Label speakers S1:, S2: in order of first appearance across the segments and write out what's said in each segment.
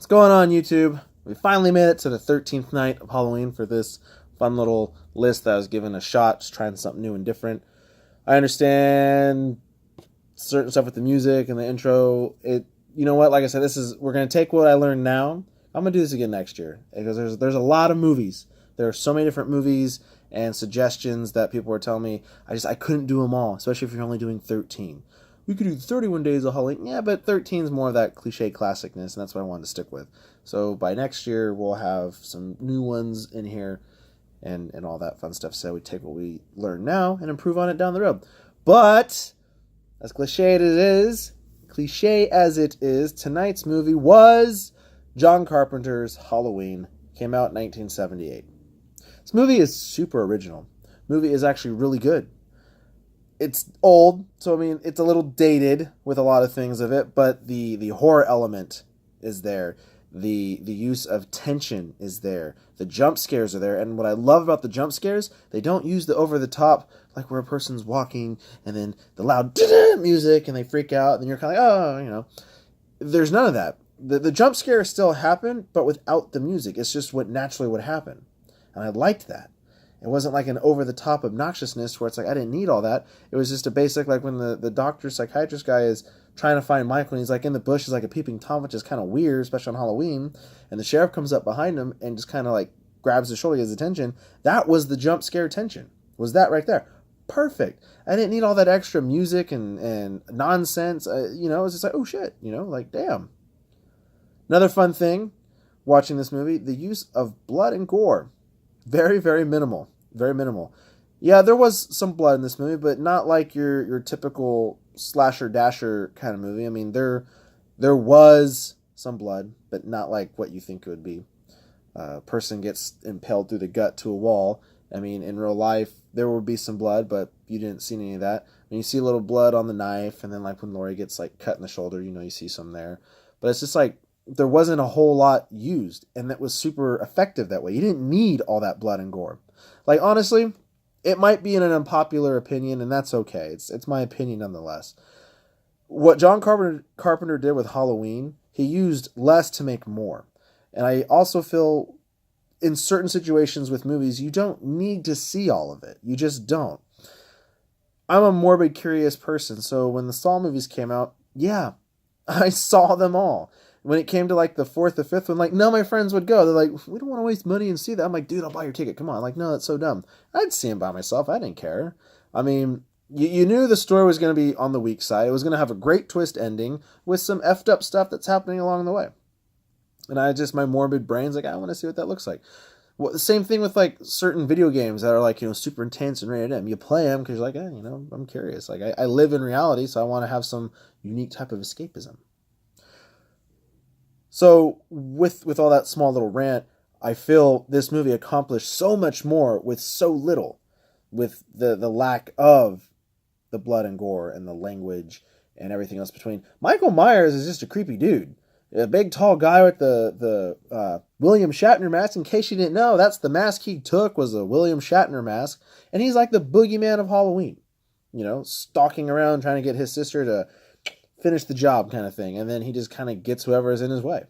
S1: What's going on, YouTube? We finally made it to the 13th night of Halloween for this fun little list that I was given a shot, just trying something new and different. I understand certain stuff with the music and the intro. You know what? Like I said, we're gonna take what I learned now. I'm gonna do this again next year because there's a lot of movies. There are so many different movies and suggestions that people were telling me. I couldn't do them all, especially if you're only doing 13. We could do 31 days of Halloween. Yeah, but 13 is more of that cliche classicness, and that's what I wanted to stick with. So by next year, we'll have some new ones in here and all that fun stuff. So we take what we learn now and improve on it down the road. But as cliche as it is, tonight's movie was John Carpenter's Halloween. Came out in 1978. This movie is super original. The movie is actually really good. It's old, so I mean, it's a little dated with a lot of things of it, but the horror element is there. The use of tension is there. The jump scares are there, and what I love about the jump scares, they don't use the over the top, like where a person's walking, and then the loud music, and they freak out, and then you're kind of like, oh, you know. There's none of that. The jump scares still happen, but without the music. It's just what naturally would happen, and I liked that. It wasn't like an over-the-top obnoxiousness where it's like, I didn't need all that. It was just a basic, like when the doctor, psychiatrist guy is trying to find Michael, and he's like in the bush, he's like a peeping Tom, which is kind of weird, especially on Halloween, and the sheriff comes up behind him and just kind of like grabs his shoulder, his attention. That was the jump scare tension. Was that right there. Perfect. I didn't need all that extra music and nonsense. It was just like, oh shit, like, damn. Another fun thing, watching this movie, the use of blood and gore. Very, very minimal. Very minimal. Yeah, there was some blood in this movie, but not like your typical slasher dasher kind of movie. I mean, there was some blood, but not like what you think it would be. A person gets impaled through the gut to a wall. I mean, in real life, there would be some blood, but you didn't see any of that. And you see a little blood on the knife, and then like when Laurie gets like cut in the shoulder, you see some there. But it's just like, there wasn't a whole lot used, and that was super effective that way. You didn't need all that blood and gore. Like, honestly, it might be an unpopular opinion, and that's okay. It's my opinion nonetheless. What John Carpenter did with Halloween, he used less to make more. And I also feel in certain situations with movies, you don't need to see all of it. You just don't. I'm a morbid, curious person, so when the Saw movies came out, yeah, I saw them all. When it came to like the fourth or fifth one, like, no, my friends would go. They're like, we don't want to waste money and see that. I'm like, dude, I'll buy your ticket. Come on. Like, no, that's so dumb. I'd see him by myself. I didn't care. I mean, you knew the story was going to be on the weak side. It was going to have a great twist ending with some effed up stuff that's happening along the way. And my morbid brain's like, I want to see what that looks like. Well, the same thing with like certain video games that are like, super intense and rated M. You play them because you're like, I'm curious. Like, I live in reality, so I want to have some unique type of escapism. So with all that small little rant, I feel this movie accomplished so much more with so little, with the lack of the blood and gore and the language and everything else between. Michael Myers is just a creepy dude. A big tall guy with the William Shatner mask. In case you didn't know, that's the mask he took, was a William Shatner mask. And he's like the boogeyman of Halloween. Stalking around trying to get his sister to finish the job kind of thing, and then he just kind of gets whoever is in his way.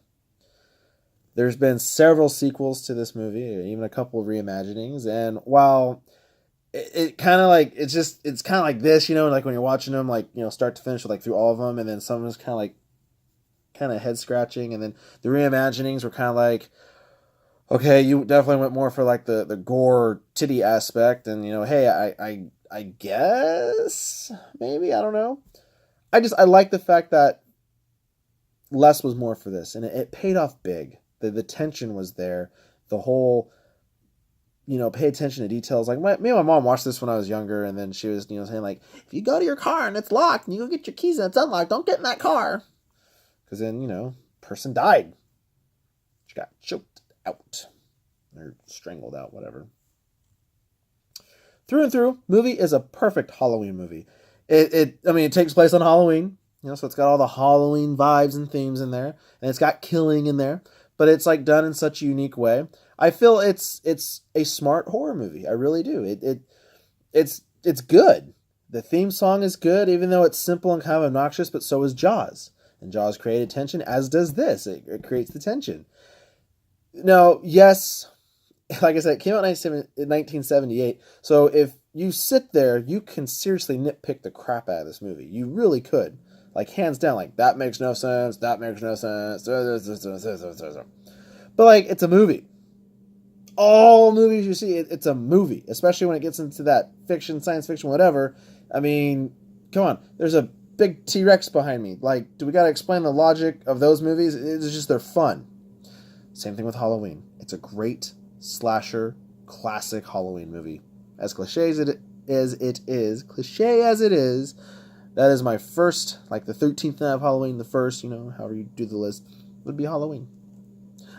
S1: There's been several sequels to this movie, even a couple of reimaginings, and while it kind of like, it's kind of like this, like when you're watching them, like, start to finish, like through all of them, and then some is kind of head scratching, and then the reimaginings were kind of like, okay, you definitely went more for like the gore titty aspect, and hey, I guess maybe, I don't know. I like the fact that less was more for this, and it paid off big. The tension was there. The whole, pay attention to details. Like, me and my mom watched this when I was younger, and then she was, saying like, if you go to your car and it's locked, and you go get your keys and it's unlocked, don't get in that car. Because then, person died. She got choked out. Or strangled out, whatever. Through and through, movie is a perfect Halloween movie. It takes place on Halloween, so it's got all the Halloween vibes and themes in there, and it's got killing in there, but it's like done in such a unique way. I feel it's a smart horror movie. I really do. It's good. The theme song is good, even though it's simple and kind of obnoxious, but so is Jaws. And Jaws created tension, as does this. It creates the tension. Now, yes, like I said, it came out in 1978. So if you sit there, you can seriously nitpick the crap out of this movie. You really could. Like, hands down, like, that makes no sense, that makes no sense. But, like, it's a movie. All movies you see, it's a movie. Especially when it gets into that fiction, science fiction, whatever. I mean, come on. There's a big T-Rex behind me. Like, do we gotta explain the logic of those movies? It's just, they're fun. Same thing with Halloween. It's a great slasher, classic Halloween movie. As cliche as it is, that is my first, like the 13th night of Halloween, the first, however you do the list, would be Halloween.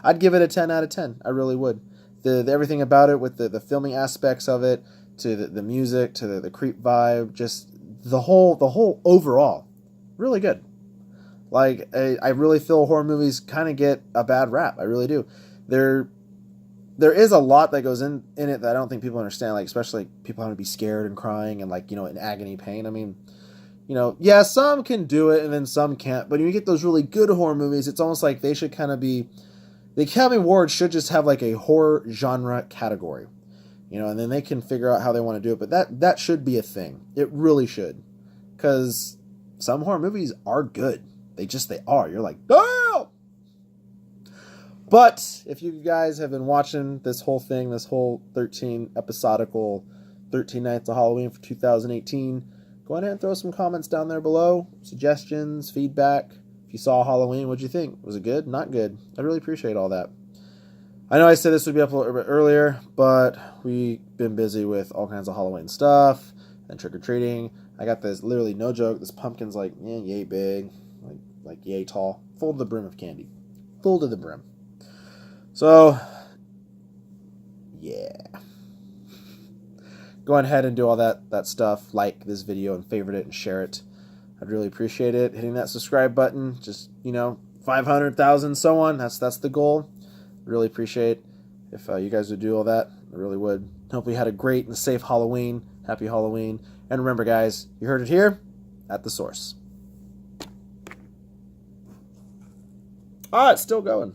S1: I'd give it a 10 out of 10. I really would. The everything about it, with the filming aspects of it, to the music, to the creep vibe, just the whole overall, really good. Like, I really feel horror movies kind of get a bad rap. I really do. There is a lot that goes in it that I don't think people understand, like, especially like, people having to be scared and crying and, like, in agony pain. I mean, yeah, some can do it and then some can't. But when you get those really good horror movies, it's almost like they should kind of be... The Academy Awards should just have, like, a horror genre category. And then they can figure out how they want to do it. But that should be a thing. It really should. Because some horror movies are good. They are. You're like, damn! But if you guys have been watching this whole thing, this whole 13 episodical 13 Nights of Halloween for 2018, go ahead and throw some comments down there below. Suggestions, feedback. If you saw Halloween, what'd you think? Was it good? Not good? I'd really appreciate all that. I know I said this would be up a little bit earlier, but we've been busy with all kinds of Halloween stuff and trick-or-treating. I got this, literally, no joke, this pumpkin's like, yay big. Like yay tall, full to the brim of candy, full to the brim. So, yeah. Go ahead and do all that stuff. Like this video and favorite it and share it. I'd really appreciate it. Hitting that subscribe button, just 500,000, so on. That's the goal. Really appreciate if you guys would do all that. I really would. Hope you had a great and safe Halloween. Happy Halloween. And remember, guys, you heard it here at the source. It's still going.